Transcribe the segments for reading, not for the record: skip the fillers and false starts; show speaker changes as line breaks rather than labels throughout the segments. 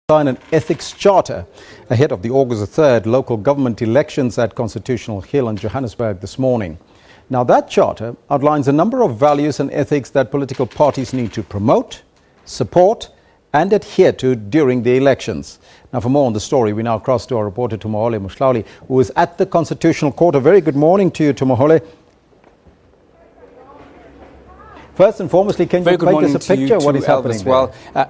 sign an ethics charter ahead of the August 3rd local government elections at Constitutional Hill in Johannesburg this morning. Now, that charter outlines a number of values and ethics that political parties need to promote, support and adhere to during the elections. Now, for more on the story, we now cross to our reporter Tumaole Mohlaoli, who is at the Constitutional Court. A very good morning to you, Tumaole. First and foremost, can you make us a picture of what is happening
there?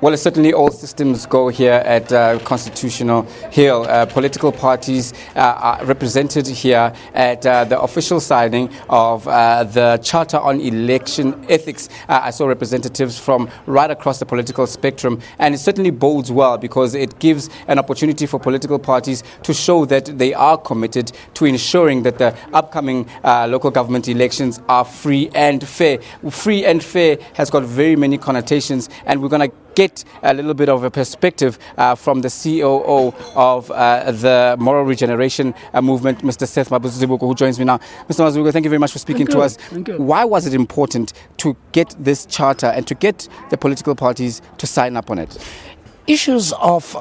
Well, certainly all systems go here at Constitutional Hill. Political parties are represented here at the official signing of the Charter on Election Ethics. I saw representatives from right across the political spectrum, and it certainly bodes well because it gives an opportunity for political parties to show that they are committed to ensuring that the upcoming local government elections are free and fair. Free and fair has got very many connotations, and we're going to get a little bit of a perspective from the COO of the Moral Regeneration Movement, Mr. Seth Mazibuko, who joins me now. Mr. Mazibuko, thank you very much for speaking to us. Why was it important to get this charter and to get the political parties to sign up on it?
Issues of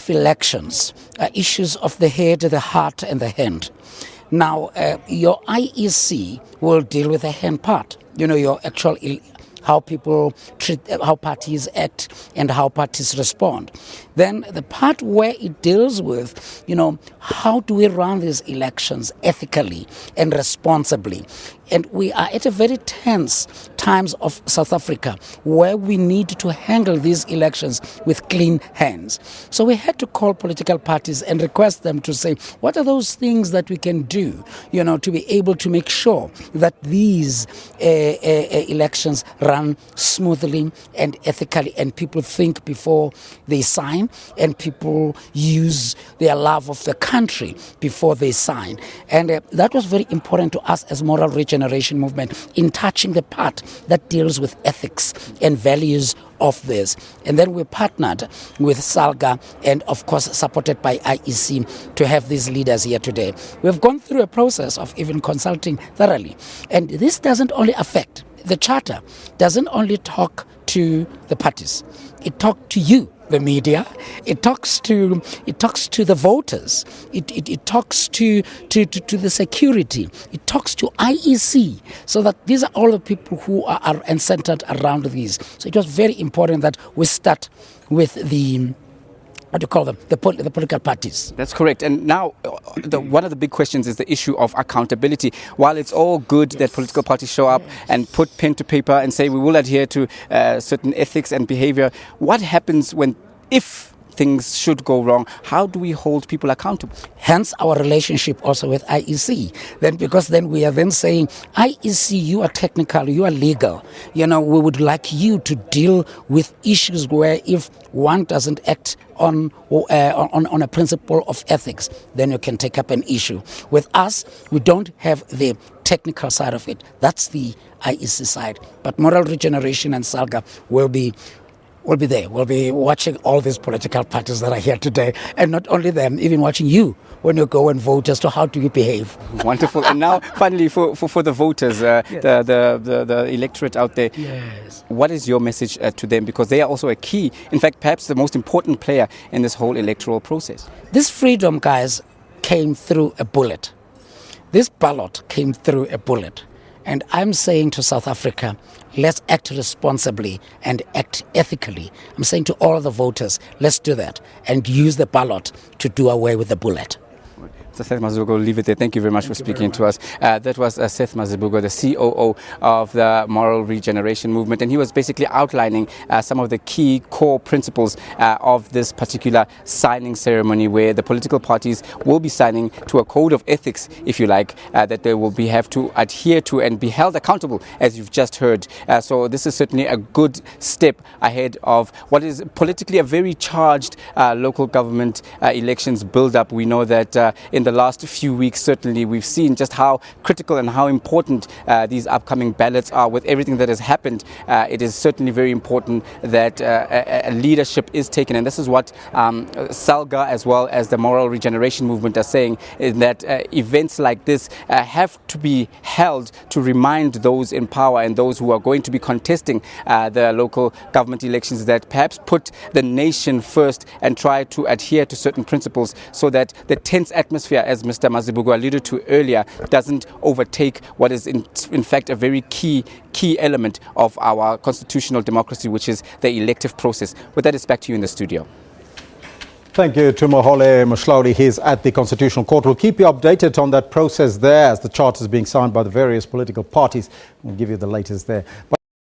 elections, issues of the head, the heart and the hand. Now, your IEC will deal with the hand part, your actual how people treat, how parties act and how parties respond. Then the part where it deals with, how do we run these elections ethically and responsibly? And we are at a very tense times of South Africa where we need to handle these elections with clean hands. So we had to call political parties and request them to say, what are those things that we can do, to be able to make sure that these elections run smoothly and ethically, and people think before they sign, and people use their love of the country before they sign. And that was very important to us as Moral Regeneration Movement in touching the part that deals with ethics and values of this. And then we partnered with SALGA and of course supported by IEC to have these leaders here today. We've gone through a process of even consulting thoroughly. And this doesn't only affect the charter, doesn't only talk to the parties, it talks to you, the media, it talks to the voters, it talks to the security, it talks to IEC, so that these are all the people who are and centered around these. So it was very important that we start with the the political parties.
That's correct. And now, one of the big questions is the issue of accountability. While it's all good that political parties show up and put pen to paper and say we will adhere to certain ethics and behavior, what happens if things should go wrong? How do we hold people accountable?
Hence our relationship also with IEC. Because we are then saying, IEC, you are technical, you are legal. We would like you to deal with issues where if one doesn't act on a principle of ethics, then you can take up an issue. With us, we don't have the technical side of it. That's the IEC side. But Moral Regeneration and SALGA will be there. We'll be watching all these political parties that are here today, and not only them, even watching you when you go and vote as to how do you behave.
Wonderful. And now, finally, for the voters, the electorate out there,
yes,
what is your message to them? Because they are also a key, in fact, perhaps the most important player in this whole electoral process.
This freedom, guys, came through a bullet. This ballot came through a bullet. And I'm saying to South Africa, let's act responsibly and act ethically. I'm saying to all the voters, let's do that and use the ballot to do away with the bullet.
So Seth Mazibuko, we'll leave it there. Thank you very much for speaking to us. That was Seth Mazibuko, the COO of the Moral Regeneration Movement, and he was basically outlining some of the key core principles of this particular signing ceremony, where the political parties will be signing to a code of ethics, if you like, that they will have to adhere to and be held accountable, as you've just heard. So this is certainly a good step ahead of what is politically a very charged local government elections build-up. We know that in in the last few weeks, certainly we've seen just how critical and how important these upcoming ballots are. With everything that has happened, it is certainly very important that a leadership is taken, and this is what SALGA as well as the Moral Regeneration Movement are saying, is that events like this have to be held to remind those in power and those who are going to be contesting the local government elections that perhaps put the nation first and try to adhere to certain principles so that the tense atmosphere, as Mr. Mazibuko alluded to earlier, doesn't overtake what is in fact a very key element of our constitutional democracy, which is the elective process. With that, it's back to you in the studio.
Thank you, Tumaole Mohlaoli. He's at the Constitutional Court. We'll keep you updated on that process there as the charter is being signed by the various political parties. We'll give you the latest there.